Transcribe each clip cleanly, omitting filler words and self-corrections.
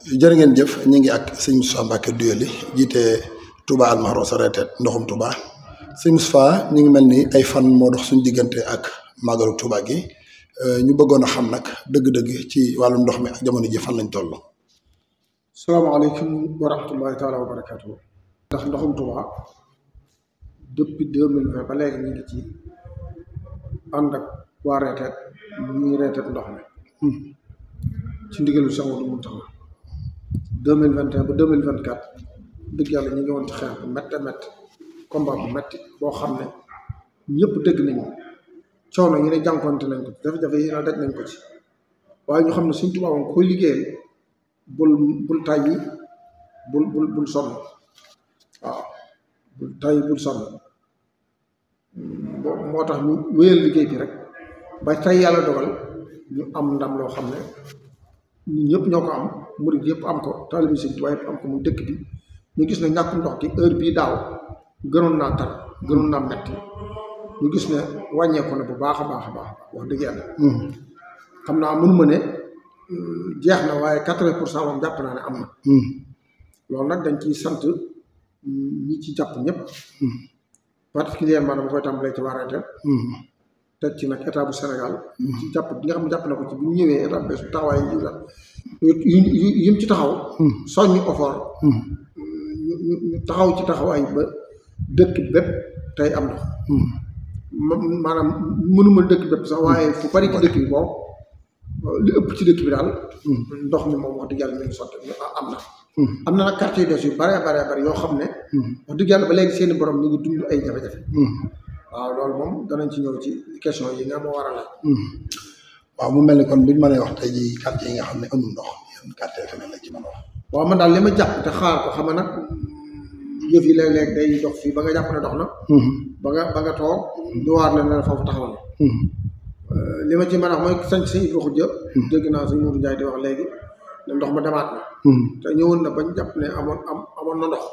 jërë ngeen jëf ñu ngi ak sëñ Moustapha Mbacké Doyoly jiite Touba Almahrousa retraite ndoxum Touba sëñ Moustapha ñu ngi mel ni ay fan moo dox suñu diggante ak màggalu Touba gi ñu bëggoon a xam nag dëgg-dëgg ci wàllum ndox mi ak jamono ji fan lañ toll. salaamaaleykum wa rahmatullahi taala wa barakaatu. ndax ndoxum Touba depuis 2020 ba léegi ñu ngi ci ànd ak waa retraite ñuy retraite ndox mi ci ndigalu Cheikh Mouhamadou Mountakha 2021 ba 2024 dëgg yàlla ñu ngi woon ci xeex bu métti combat bu métti boo xam ne ñëpp dégg nañu coono yi ne jànkonte nañ ko ci jafe-jafe yi ne daj nañ ko ci waaye ñu xam ne suñ Tuubaa moom koy liggéeyal bul tàyyi bul sonn waaw bul tàyyi bul sonn moo tax ñu wéyal liggéey bi rek ba tey yàlla dogal ñu am ndam loo xam ne ñun ñëpp ñoo ko am murid yëpp am ko taalibe Sëñ Tuubaa yëpp am ko muy dëkk bi ñu gis ne ñàkk ndox gi heure bii daaw gënoon naa tar gënoon naa metti ñu gis ne wàññeeku na bu baax a baax wax dëgg yàlla xam naa mënuma ne jeex na waaye 80% moom jàpp naa ne am na loolu nag dañ ciy sant ñi ci jàpp ñëpp particulièrement dama koy tàmbalee ci waa retraite teg ci nag état bu Sénégal ci jàpp bi nga xam ne jàpp na ko ci bi mu ñëwee état bees bu taxawaay yim ci taxaw soññu effort ñu taxaw ci taxawaay ba dëkk bépp tey am ndox maanaam mënuma dëkk bépp sax waaye fu bari ci dëkk bi moom li ëpp ci dëkk bi daal ndox mi moom wax dëgg yàlla mi ngi sotti am na nag quartier des yu bare yoo xam ne wax dëgg yàlla ba léegi seeni borom ñu ngi dund ay jafe-jafe waaw loolu moom danañ ci ñëw ci question yi nga moo war a laaj waaw mu mel ni kon buñ mënee wax tey ji quartier yi nga xam ne amul ndox yan quartier feneen la ci mën a wax waaw man daal li ma jàpp te xaar ko xam nga nag yëf yi léeg-léeg day dox fii ba nga jàpp ne dox na ba nga toog ñu waar la ne foofu taxaw na li ma ci mën a wax mooy sañ si Ibou Khoudia dégg naa sëñ Mourou Ndiaye di wax léegi ne ndox ma demaat na te ñëwoon na bañ jàpp ne amoon na ndox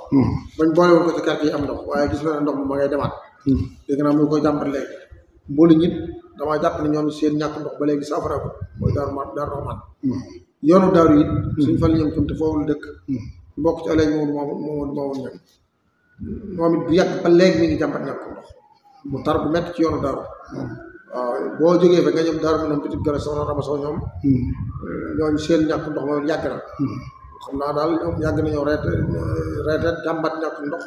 bañ boole woon ko ci quartier yi am ndox waaye gis na ne ndox ma ngay demaat dégg naa muy koy jàmbat léegi mboolu ñit damaa jàpp ne ñoom seen ñàkk ndox ba léegi saafara ko mooy daaru Rahman yoonu daaru it suñ fan ñëm tum te foofu la dëkk mbokk ci aleej moomu ñam moom it bu yàgg ba léegi mi ngi jàmbat ñàkk ndox mu tar bu metti ci yoonu daaru waaw boo jógee fa nga ñëm daaru mu nam petit gara soxna Rama Sow ñoom ñooñu seen ñàkk ndox moom yàgg na xam naa daal ñoom yàgg nañoo reeteet jàmbat ñàkk ndox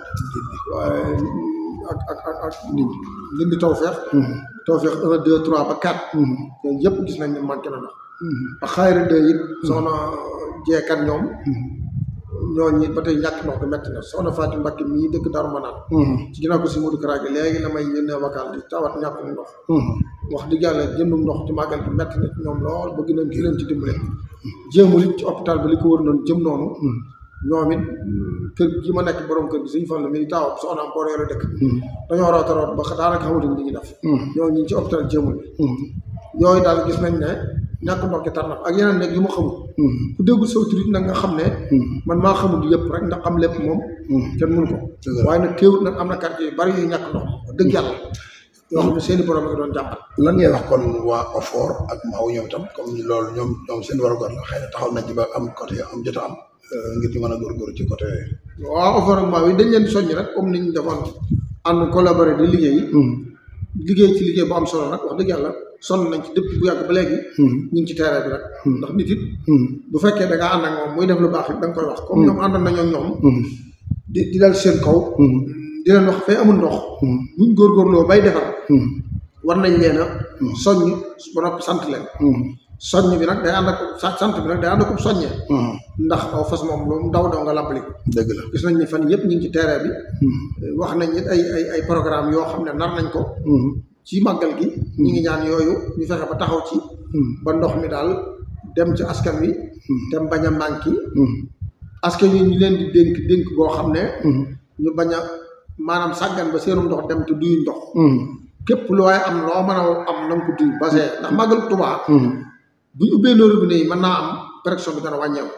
waaye ak nit di tawfeex 1 2 3 ba 4 yooyu yëpp gis nañ ne manqué na ndox ak xayri 2 it soxna jeekat ñoom ñooñu ba tey ñàkk ndox bi metti na soxna Fatou Mbacké mii dëkk Darou Manane ci ginnaaw ko si Modou Kara gi léegi la may yónnee vocal di tawat ñàkkum ndox wax dëgg yàlla jëndum ndox ci màggal bi metti na ci ñoom lool bëgg nañ ki leen ci dimbale jéemul it ci hôpital bi li ko wër noonu jëm noonu ñoom it kër gi ma nekk borom kër gi suñu fan la mi taw soxna am boo reelu dëkk dañoo roota root ba daanaka xamatuñ li ñuy def ñoo ñu ci hôpital jéemul yooyu daal gis nañ ne ñàkk ndox gi tar na ak yeneen nag yu ma xamul ku déggul sa autorité nag nga xam ne man maa xamul yëpp rek ndax xam lépp moom kenn mënu ko waaye nag teewut nag am na quartier yu bari yu ñàkk ndox dëgg yàlla yoo xam ne seeni borom a ngi doon jàmbat lan ngay wax kon waa OFOR ak maaw ñoom itam comme loolu ñoom seen war a gor la xëy na taxaw nañ ci ba am côté am jot a am ngir ñu mën a góorgóorlu ci côté yooyu waaw OFOR ak maaw yi dañ leen soññ rek comme ni ñu defoon ànd collaborer di liggéey ci liggéey bu am solo nag wax dëgg yàlla sonn nañ ci depuis bu yàgg ba léegi ñu ngi ci terrain bi rek ndax nit it bu fekkee da ngaa ànd ak moom muy def lu baax it da nga koy wax comme ñoom àndoon nañoo ñoom di dal seen kaw di leen wax fay amul ndox buñ góorgóorloo bay defar war nañ leen a soññ ba noppi sant leen soññ bi nag day ànd ak sant bi nag day ànd ak soññee ndax aw fas moom lu ndaw nga làbbali ko dëgg la gis nañ ni fan yëpp ñu ngi ci terrain bi wax nañ it ay programme yoo xam ne nar nañ ko ci màggal gi ñu ngi ñaan yooyu ñu fexe ba taxaw ci ba ndox mi daal dem ci askan wi dem bañ a manqué askan wi ñu leen di dénk boo xam ne ñu bañ a maanaam sàggan ba seenum ndox dem te duyuñ ndox képp lu waaye am loo mën a am na nga ko duy basé ndax màggal Tuubaa bu ñu ubbee loolu robinet yi mën naa am pression bi dana wàññeeku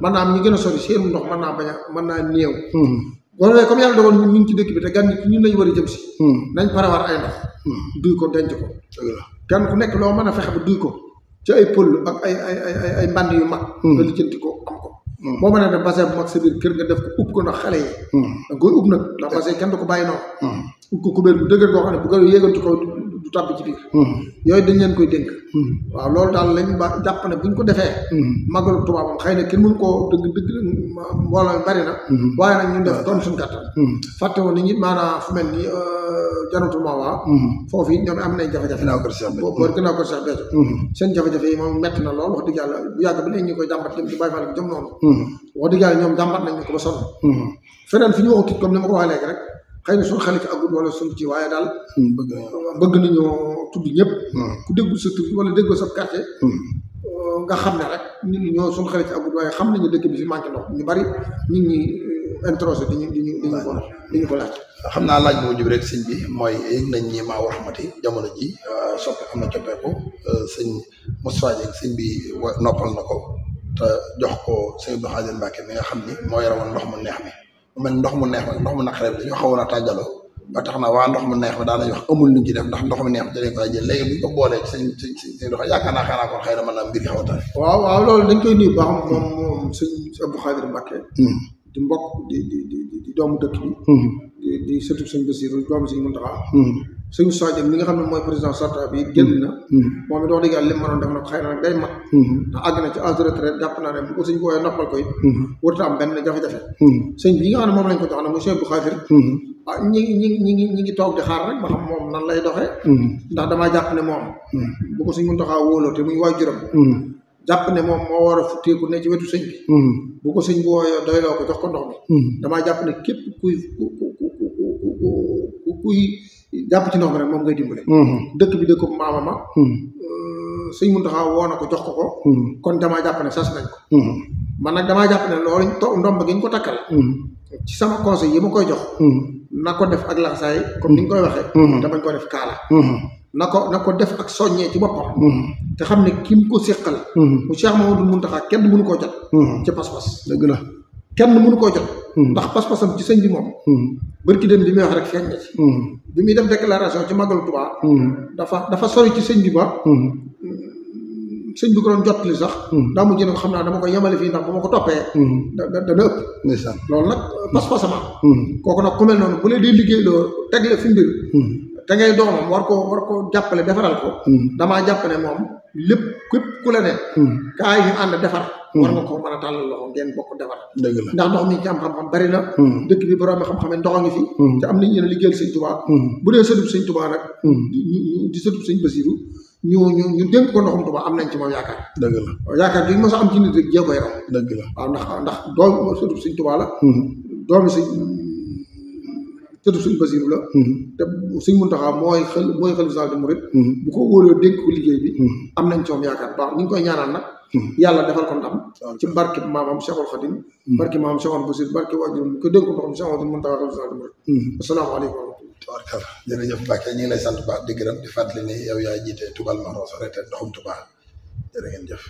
mën naa am ñi gën a sori seenum ndox mën naa néew boo defee comme yàlla dogal ñu ngi ci dëkk bi te gan ñi ñun lañu war a jëm si nañ parawar ay ndox duy ko denc ko kenn ku nekk loo mën a fexe ba duy ko ci ay pël ak ay mbànd yu mag nga lijjanti ko am ko boo mënee def bassin bu mag sa biir kër nga def ko ub ko ndax xale yi da nga koy ub nag ndax bassin kenn du ko bàyyi noonu ub ko kubéer bu dëgër boo xam ne bu ko yéegal ci kaw du tàbbi ci biir yooyu dañ leen koy dénk waaw loolu daal lañ ba jàpp ne buñ ko defee màggalu Tuubaa moom xëy na kenn mënu koo dëgg mbooloo mi bari na waaye nag ñun def doon suñu kàttan fàtte woon ni ñi maanaam fu mel ni Jannatul Mahwa foofu it ñoom am nañ jafe-jafe boor gënaaw ko Cheikh Béthio seen jafe-jafe yi moom metti na lool wax dëgg yàlla bu yàgg bi léegi ñu koy jàmbat jëm ci Baye Fall jëm noonu wax dëgg yàlla ñoom jàmbat nañ ñu ko ba sonn feneen fi ñu waxut comme ni ma ko waxee léegi rek xëy na suñu xale ci agul wala suñu ci waaye daal bëgg nañoo tudd ñëpp ku déggul sa tur wala déggul sa quartier nga xam ne rek nit ñi ñoo suñu xale ci agul waaye xam nañu dëkk bi fi manqué ndox ñu bari nit ñi introsé diñu ko laaj xam naa laaj boo jub rek sëñ bi mooy yëg nañ ñi maa war xamati jamono ji soppe am na coppeeku sëñ Moustapha Dieng sëñ bi noppal na ko te jox ko sëñ Abdou Khadir Mbacke mi nga xam ni moo yore woon ndox mu neex mi mu mel ndox mu neex mi ndox mu naqare bi dañoo xawoon a tàggaloo ba tax na waa ndox mu neex mi daanañu wax amul luñ ci def ndax ndox mu neex mi dañ koy jël léegi buñ ko boolee ci sëñ dox yaakaar naa xanaa kon xëy na mën naa mbir yi xaw a tane waaw loolu dañ koy nuyu baax moom sëñ Abdou Khadir Mbacke di mbokk di doomu dëkk bi di sëtu sëñ Bassirou doomu sëñ Mountakha sëñ Sadio mi nga xam ne mooy président sortant bi génn na moom it wax dëgg yàlla li mu mënoon def nag xëy na nag day mat ndax àgg na ci âge de retraite jàpp naa ne bu ko sëñ bi wooyee noppal ko it warut am benn jafe-jafe sëñ bi yi nga xam ne moom lañ ko jox nag muy sëñ Abdou Khadir ñi ngi toog di xaar rek ba xam moom nan lay doxee ndax damaa jàpp ne moom bu ko sëñ Mountakha wóoloo te muy waajuram jàpp ne moom moo war a futteeku ne ci wetu sëñ bi bu ko sëñ bi wooyee doyloo ko jox ko ndox mi damaa jàpp ne képp kuy jàpp ci ndox mi rek moom ngay dimbale dëkk bi dëkk maamama sëñ Mountakha woo na ko jox ko kon damaa jàpp ne sas nañ ko man nag damaa jàpp ne loolu ndomb gi ñu ko takkal ci sama conseil yi ma koy jox na ko def ak laxasaay comme ni ñu koy waxee te bañ ko def kaala na ko def ak soññee ci boppam te xam ne ki mu ko séqal mu Cheikh Mamadou Mountakha kenn mënu koo jot ci pas-pas dëgg la kenn mënu koo jot ndax pas-pasam ci sëñ bi moom bërki dem li muy wax rek feeñ na ci bi muy def déclaration ci Magalu Touba dafa sori ci sëñ bi ba sëñ bi ko doon jot li sax daa mujj ne ko xam naa dama ko yemale fii ndax bu ma ko toppee dana ëpp loolu nag pas-pasama kooku nag ku mel noonu bu lee di liggéey loo teg la fi mbir te ngay doomam war ko jàppale defaral ko damaa jàpp ne moom lépp képp ku la ne kaay ñu ànd defar war nga ko mën a tàllal loxo ngeen bokk defar ndax ndox mi ci am xam-xam bari na dëkk bi borom xam-xam ndox a ngi fi te am nañ yéen a liggéeyal sëñ Touba bu dee sëtub sëñ Touba nag di sëtub sëñ Bassirou ñu dénk ko ndoxum Touba am nañ ci moom yaakaar dëgg la yaakaar gi mos a am ci nit rek jée koy raw dëgg la waaw ndax doom sëtub sëñ Touba la doomi sëñ sëtub sëñ Bassirou la te sëñ Mountakha mooy xalifa général des mourides bu ko wóoloo dénk ko liggéey bi am nañ ci moom yaakaar baax ñu ngi koy ñaanal nag yàlla defal ko ndam ci barke maamam Cheikhul Khadim barke maamam Cheikhul Bassirou barke waajur ko dénk ko ndoxam Cheikh Mamadou Mountakha xalifa général des mourides asalaamaaleykum wa rahmatulah tabarkalla jërëjëf Mbacke ñu ngi lay sant baax di gërëm di fàttali ni yow yaa jiite Touba Al Mahrouss Retraites ndoxum Touba jërë ngeen jëf